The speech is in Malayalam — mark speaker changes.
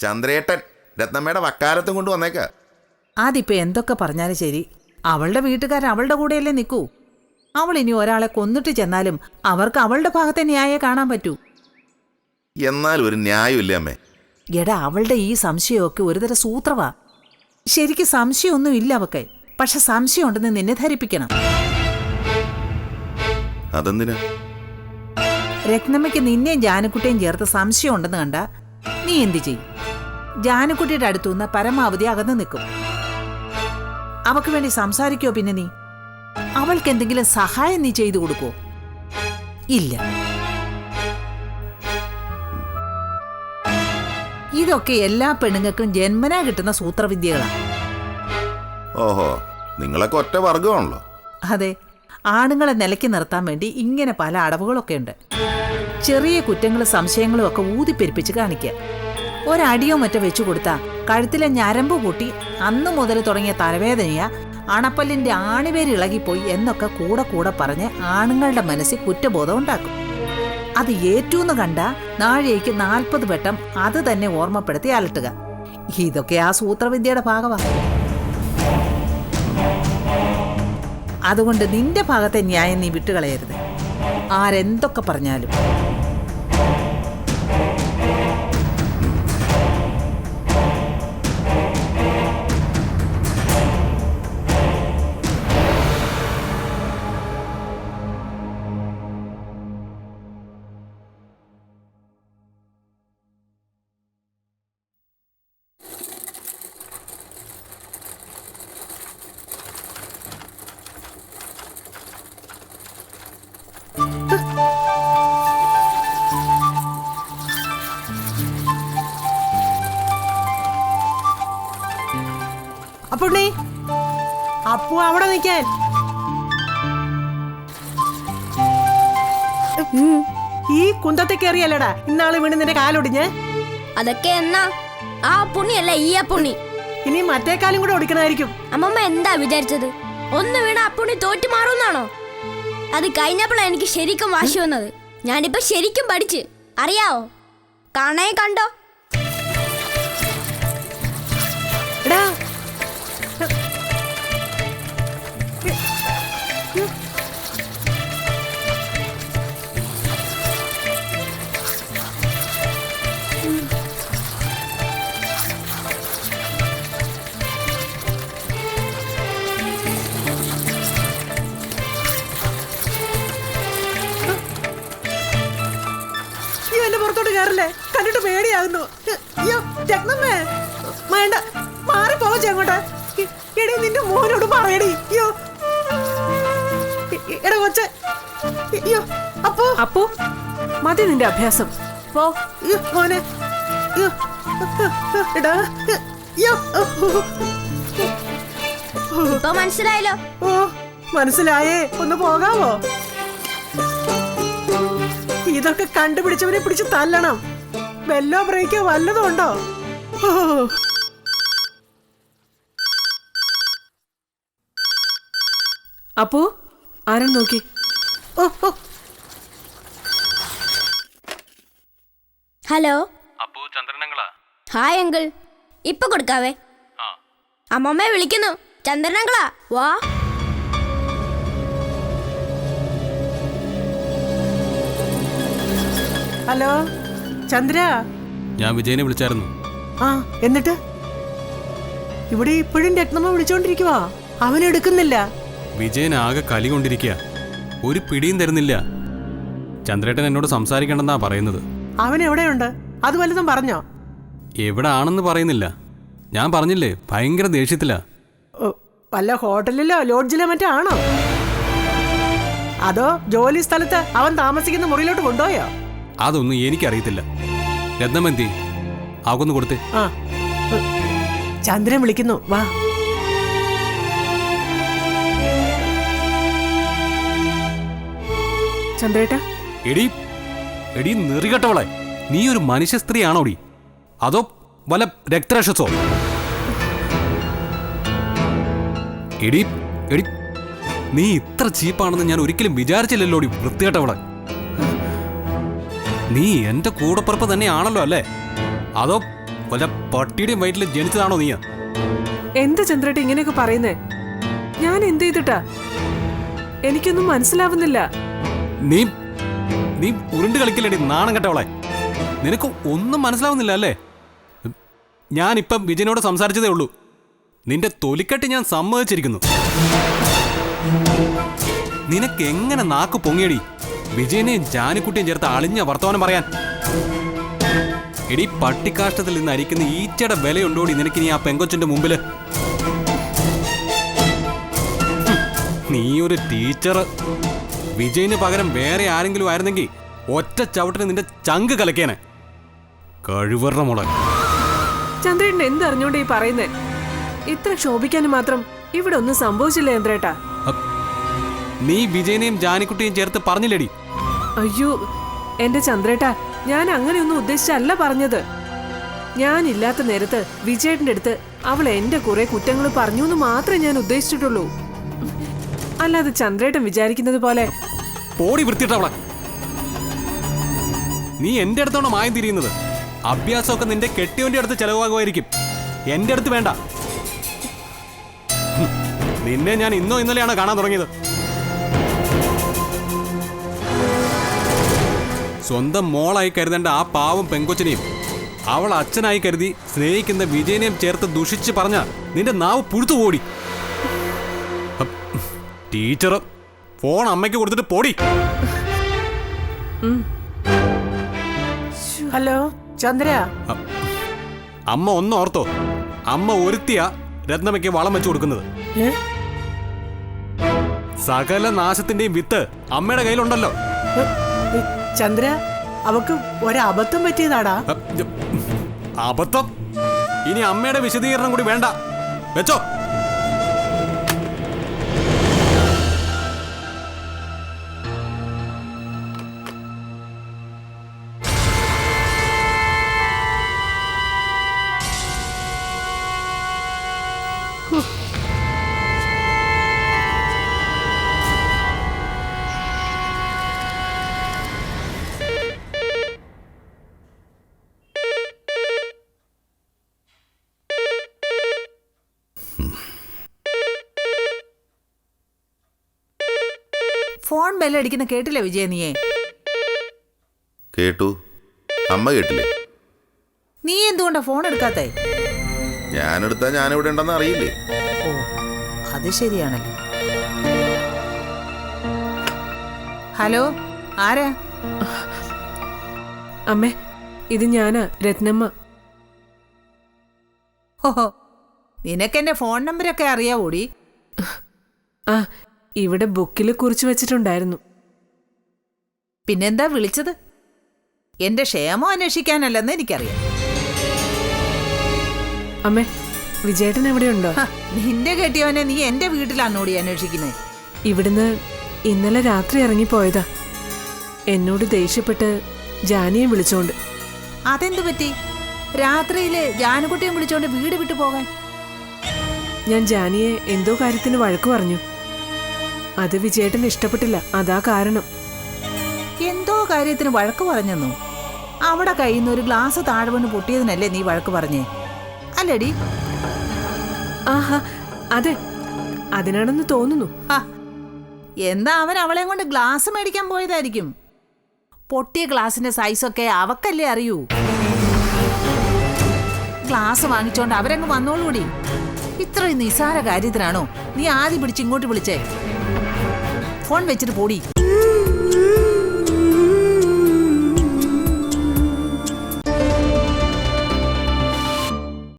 Speaker 1: ചന്ദ്രേട്ടൻ രത്നമ്മയുടെ വക്കാലത്തും കൊണ്ട് വന്നേക്ക.
Speaker 2: അതിപ്പോ എന്തൊക്കെ പറഞ്ഞാലും ശരി, അവളുടെ വീട്ടുകാർ അവളുടെ കൂടെയല്ലേ നിൽക്കൂ. അവൾ ഇനി ഒരാളെ കൊന്നിട്ട് ചെന്നാലും അവർക്ക് അവളുടെ ഭാഗത്തെ ന്യായം കാണാൻ പറ്റൂ.
Speaker 1: എന്നാൽ ഒരു ന്യായമില്ല അമ്മേ.
Speaker 2: എടാ, അവളുടെ ഈ സംശയമൊക്കെ ഒരുതരം സൂത്രവാ. ശരിക്കും സംശയമൊന്നും ഇല്ല അവക്ക്, പക്ഷെ സംശയം ഉണ്ടെന്ന് നിന്നെ ധരിപ്പിക്കണം.
Speaker 1: അതെന്തിനാ?
Speaker 2: രത്നമ്മയ്ക്ക് നിന്നെയും ജാനക്കുട്ടിയും ചേർത്ത് സംശയം ഉണ്ടെന്ന് കണ്ട നീ എന്ത് ചെയ്യും? ജാനക്കുട്ടിയുടെ അടുത്തുനിന്ന് പരമാവധി അകന്നു നിൽക്കും. അവക്ക് വേണ്ടി സംസാരിക്കോ? പിന്നെ നീ അവൾക്ക് എന്തെങ്കിലും സഹായം നീ ചെയ്തു കൊടുക്കോ? ഇല്ല. ഇതൊക്കെ എല്ലാ പെണ്ണുങ്ങൾക്കും ജന്മനാ കിട്ടുന്ന സൂത്രവിദ്യകളാണ്.
Speaker 1: ഓഹോ, നിങ്ങളൊക്കെ ഒറ്റ വർഗമാണല്ലോ.
Speaker 2: അതെ, ആണുങ്ങളെ നിലയ്ക്ക് നിർത്താൻ വേണ്ടി ഇങ്ങനെ പല അടവുകളൊക്കെ ഉണ്ട്. ചെറിയ കുറ്റങ്ങളും സംശയങ്ങളും ഒക്കെ ഊതിപ്പെരിപ്പിച്ച് കാണിക്കുക. ഒരടിയോ മറ്റോ വെച്ചു കൊടുത്താ കഴുത്തിലെ ഞരമ്പ് കൂട്ടി അന്നു മുതൽ തുടങ്ങിയ തലവേദനയാ, അണപ്പല്ലിന്റെ ആണിവേര് ഇളകിപ്പോയി എന്നൊക്കെ കൂടെ കൂടെ പറഞ്ഞ് ആണുങ്ങളുടെ മനസ്സിൽ കുറ്റബോധം ഉണ്ടാക്കും. അത് ഏറ്റൂന്ന് കണ്ട നാഴേക്ക് 40 വട്ടം അത് തന്നെ ഓർമ്മപ്പെടുത്തി അലട്ടുക. ഇതൊക്കെ ആ സൂത്രവിദ്യയുടെ ഭാഗമാണ്. അതുകൊണ്ട് നിന്റെ ഭാഗത്തെ ന്യായം നീ വിട്ടുകളയരുത്, ആരെന്തൊക്കെ പറഞ്ഞാലും.
Speaker 3: അപ്പുണ്ണി, അപ്പു അവിടെ നിൽക്കാൻ. ഈ കുന്തത്തെ കയറിയല്ലടാ ഇന്നാള് വീണ് നിന്റെ കാലൊടിഞ്ഞ്.
Speaker 4: അതൊക്കെ എന്നാ ആ പുണ്യല്ല ഈ അപ്പുണ്ണി.
Speaker 3: ഇനി മറ്റേ കാലും കൂടെ ഒടിക്കണമായിരിക്കും.
Speaker 4: അമ്മമ്മ എന്താ വിചാരിച്ചത്? ഒന്ന് വീണ അപ്പുണ്ണി തോറ്റു മാറുന്നാണോ? അത് കഴിഞ്ഞപ്പോഴാണ് എനിക്ക് ശരിക്കും വാശി വന്നത്. ഞാനിപ്പോ ശരിക്കും പഠിച്ച് അറിയാവോ? കാണേ കണ്ടോ?
Speaker 3: എടാ, എന്റെ പുറത്തോട്ട് കയറില്ലേ, കണ്ടിട്ട് പേടിയാകുന്നു. അയ്യോ രത്നമ്മേ, വേണ്ട, മാറിപ്പോവാ അങ്ങോട്ട്. എടീ, നിന്റെ മോനോട് പറയടി. അയ്യോ എടാ കൊച്ച. അയ്യോ അപ്പോ
Speaker 2: അപ്പോ മതി നിന്റെ അഭ്യാസം, പോ
Speaker 3: മോനെ. എടാ,
Speaker 4: ഇപ്പൊ മനസ്സിലായല്ലോ?
Speaker 3: ഓ മനസ്സിലായേ, ഒന്ന് പോകാവോ? ഇതൊക്കെ കണ്ടുപിടിച്ചവരെ പിടിച്ച് തല്ലണം. ബെല്ലോ ബ്രേക്കോ വല്ലതും ഉണ്ടോ?
Speaker 2: അപ്പോ ആരും നോക്കി.
Speaker 4: ഹലോ,
Speaker 5: അപ്പു ചന്ദ്രനങ്ങളാ?
Speaker 4: ഹായ് അങ്കിൾ, ഇപ്പൊ കൊടുക്കാവേ. അമ്മമ്മയെ വിളിക്കുന്നു. ചന്ദ്രനങ്ങളാ, വാ.
Speaker 3: ഹലോ ചന്ദ്ര.
Speaker 5: ഞാൻ വിജയനെ വിളിച്ചായിരുന്നു.
Speaker 3: ആ, എന്നിട്ട്? ഇവിടെ ഇപ്പോഴും രത്നമ്മ വിളിച്ചോണ്ടിരിക്കുവാ, അവനെടുക്കുന്നില്ല.
Speaker 5: വിജയൻ ആകെ കലി കൊണ്ടിരിക്കുക, ഒരു പിടിയും തരുന്നില്ല. ചന്ദ്രേട്ടൻ എന്നോട് സംസാരിക്കണ്ടെന്നാ പറയുന്നത്.
Speaker 3: അവൻ എവിടെയുണ്ട്? അത് വല്ലതും പറഞ്ഞോ?
Speaker 5: എവിടെ ആണെന്ന് പറയുന്നില്ല. ഞാൻ പറഞ്ഞില്ലേ, ഭയങ്കര ദേഷ്യത്തിലാ.
Speaker 3: വല്ല ഹോട്ടലിലോ ലോഡ്ജിലോ മറ്റോ ആണോ? അതോ ജോലി സ്ഥലത്ത് അവൻ താമസിക്കുന്ന മുറിയിലോട്ട് കൊണ്ടുപോയോ?
Speaker 5: അതൊന്നും എനിക്കറിയത്തില്ല. രത്നമന്തി അവക്കൊന്ന് കൊടുത്തേ.
Speaker 3: ആ, ചന്ദ്രൻ വിളിക്കുന്നു, വാ. ചന്ദ്രേട്ടാ.
Speaker 5: എടി എടി നെറികെട്ടവളെ, നീ ഒരു മനുഷ്യ സ്ത്രീ ആണോടി, അതോ വല്ല രക്തരക്ഷസോ? എടി എടി നീ ഇത്ര ചീപ്പാണെന്ന് ഞാൻ ഒരിക്കലും വിചാരിച്ചില്ലല്ലോടി, വൃത്തികെട്ടവളെ. നീ എന്റെ കൂടപ്പിറപ്പ് തന്നെയാണല്ലോ അല്ലേ? അതോ വല്ല പട്ടിയുടെയും വയറ്റിൽ ജനിച്ചതാണോ നീ?
Speaker 3: എന്താ ചന്ദ്രേട്ട ഇങ്ങനെയൊക്കെ പറയുന്നേ? ഞാൻ എന്ത് ചെയ്തിട്ടാ? എനിക്കൊന്നും മനസ്സിലാവുന്നില്ല.
Speaker 5: നീ നീ ഉരുണ്ട് കളിക്കില്ലടി നാണം കെട്ടവളെ. നിനക്ക് ഒന്നും മനസ്സിലാവുന്നില്ല അല്ലേ? ഞാനിപ്പം വിജയനോട് സംസാരിച്ചതേ ഉള്ളൂ. നിന്റെ തൊലിക്കെട്ട് ഞാൻ സമ്മതിച്ചിരിക്കുന്നു. നിനക്ക് എങ്ങനെ നാക്ക് പൊങ്ങിയടി വിജയനെയും ജാനിക്കുട്ടിയും ചേർത്ത് അളിഞ്ഞ വർത്തമാനം പറയാൻ? എടി പട്ടിക്കാഷ്ടത്തിൽ നിന്ന് അരിക്കുന്ന ഈച്ചയുടെ വിലയുണ്ടോടി നിനക്കിനി ആ പെങ്കൊച്ചിന്റെ മുമ്പില്? നീ ഒരു ടീച്ചർ. വിജയന് പകരം വേറെ ആരെങ്കിലും ആയിരുന്നെങ്കിൽ ഒറ്റ ചവിട്ടിന് നിന്റെ ചങ്ക് കലക്കേനെ. കഴിവറ മോളെ.
Speaker 3: ചന്ദ്രേട്ടൻ എന്തറിഞ്ഞോണ്ട് ഈ പറയുന്നേ? ഇത്ര ക്ഷോഭിക്കാനും മാത്രം ഇവിടെ ഒന്നും സംഭവിച്ചില്ല ചന്ദ്രേട്ടാ.
Speaker 5: നീ വിജയനെയും ജാനിക്കുട്ടിയും ചേർത്ത് പറഞ്ഞില്ലേടി?
Speaker 3: അയ്യോ എന്റെ ചന്ദ്രേട്ടാ, ഞാൻ അങ്ങനെയൊന്നും ഉദ്ദേശിച്ചല്ല പറഞ്ഞത്. ഞാനില്ലാത്ത നേരത്ത് വിജയേട്ടന്റെ അടുത്ത് അവൾ എന്റെ കുറെ കുറ്റങ്ങൾ പറഞ്ഞു എന്ന് മാത്രമേ ഞാൻ ഉദ്ദേശിച്ചിട്ടുള്ളൂ. അല്ലാതെ ചന്ദ്രേട്ടൻ വിചാരിക്കുന്നത് പോലെ.
Speaker 5: പോടി വൃത്തിയിട്ടവളെ. നീ എന്റെ അടുത്താണോ മായം തിരിയുന്നത്? അഭ്യാസമൊക്കെ നിന്റെ കെട്ടിയോന്റെ അടുത്ത് ചെലവാകുമായിരിക്കും, എന്റെ അടുത്ത് വേണ്ട. നിന്നെ ഞാൻ ഇന്നോ ഇന്നലെയാണ് കാണാൻ തുടങ്ങിയത്. സ്വന്തം മോളായി കരുതേണ്ട ആ പാവം പെങ്കൊച്ചിനെയും അവൾ അച്ഛനായി കരുതി സ്നേഹിക്കുന്ന വിജയനെയും ചേർത്ത് ദുഷിച്ച് പറഞ്ഞ നിന്റെ നാവ് പുഴുത്തു പോടി. ടീച്ചർ ഫോൺ അമ്മയ്ക്ക് കൊടുത്തിട്ട് പോടി.
Speaker 3: ഹലോ ചന്ദ്ര.
Speaker 5: അമ്മ ഒന്നോർത്തോ, അമ്മ ഒരുത്തിയ രത്നമ്മയ്ക്ക് വളം വെച്ചു കൊടുക്കുന്നത്. സകല നാശത്തിന്റെയും വിത്ത് അമ്മയുടെ കയ്യിലുണ്ടല്ലോ.
Speaker 3: ചന്ദ്ര, അവക്ക് ഒരബദ്ധം പറ്റിയതാടാ.
Speaker 5: അബദ്ധം? ഇനി അമ്മയുടെ വിശദീകരണം കൂടി വേണ്ട, വെച്ചോ.
Speaker 2: ഫോൺ ബെല്ലടിക്കുന്ന കേട്ടില്ലേ വിജയ നീയെ?
Speaker 1: കേട്ടു. അമ്മ കേട്ടില്ലേ?
Speaker 2: നീ എന്തുകൊണ്ടാ ഫോൺ എടുക്കാത്തേ?
Speaker 1: ഞാനെടുത്താ ഞാനിവിടെ ഉണ്ടെന്ന് അറിയില്ലേ?
Speaker 2: ഓ, അത് ശരിയാണല്ലോ. ഹലോ, ആരാ?
Speaker 3: അമ്മേ, ഇത് ഞാനാ, രത്നമ്മ.
Speaker 2: ഓഹോ, നിനക്കെന്റെ ഫോൺ നമ്പരൊക്കെ അറിയാവൂടി?
Speaker 3: ആ, ഇവിടെ ബുക്കിൽ കുറിച്ചു വെച്ചിട്ടുണ്ടായിരുന്നു.
Speaker 2: പിന്നെന്താ വിളിച്ചത്? എന്റെ ക്ഷേമം അന്വേഷിക്കാനല്ലെന്ന് എനിക്കറിയാം.
Speaker 3: അമ്മേ, വിജയേട്ടൻ എവിടെയുണ്ടോ?
Speaker 2: നിന്റെ കെട്ടിയവനെ നീ എന്റെ വീട്ടിലാണോടി അന്വേഷിക്കുന്നത്?
Speaker 3: ഇവിടുന്ന് ഇന്നലെ രാത്രി ഇറങ്ങിപ്പോയതാ. എന്നോട് ദേഷ്യപ്പെട്ട് ജാനിയെ വിളിച്ചോണ്ട്.
Speaker 2: അതെന്തു പറ്റി? രാത്രിയില് ജാനുകുട്ടിയെ വിളിച്ചോണ്ട് വീട് വിട്ടു പോകാൻ?
Speaker 3: ഞാൻ ജാനിയെ എന്തോ കാര്യത്തിന് വഴക്ക് പറഞ്ഞു. അത് വിജയേട്ടന് ഇഷ്ടപ്പെട്ടില്ല, അതാ കാരണം.
Speaker 2: എന്തോ കാര്യത്തിന് വഴക്ക് പറഞ്ഞെന്നോ? അവിടെ കയ്യിൽ നിന്ന് ഒരു ഗ്ലാസ് താഴെ വീണ് പൊട്ടിയതിനല്ലേ നീ വഴക്ക് പറഞ്ഞേ? അല്ലടി?
Speaker 3: ആഹാ, അതെ, അതിനാണെന്ന് തോന്നുന്നു.
Speaker 2: എന്താ അവൻ അവളെ കൊണ്ട് ഗ്ലാസ് മേടിക്കാൻ പോയതായിരിക്കും. പൊട്ടിയ ഗ്ലാസിന്റെ സൈസൊക്കെ അവക്കല്ലേ അറിയൂ. ഗ്ലാസ് വാങ്ങിച്ചോണ്ട് അവരങ്ങ് വന്നോളൂടി. ഇത്രയും നിസാര കാര്യത്തിനാണോ നീ ആദ്യം പിടിച്ച് ഇങ്ങോട്ട് വിളിച്ചേ? ഫോൺ വെച്ചിട്ട് പോടി.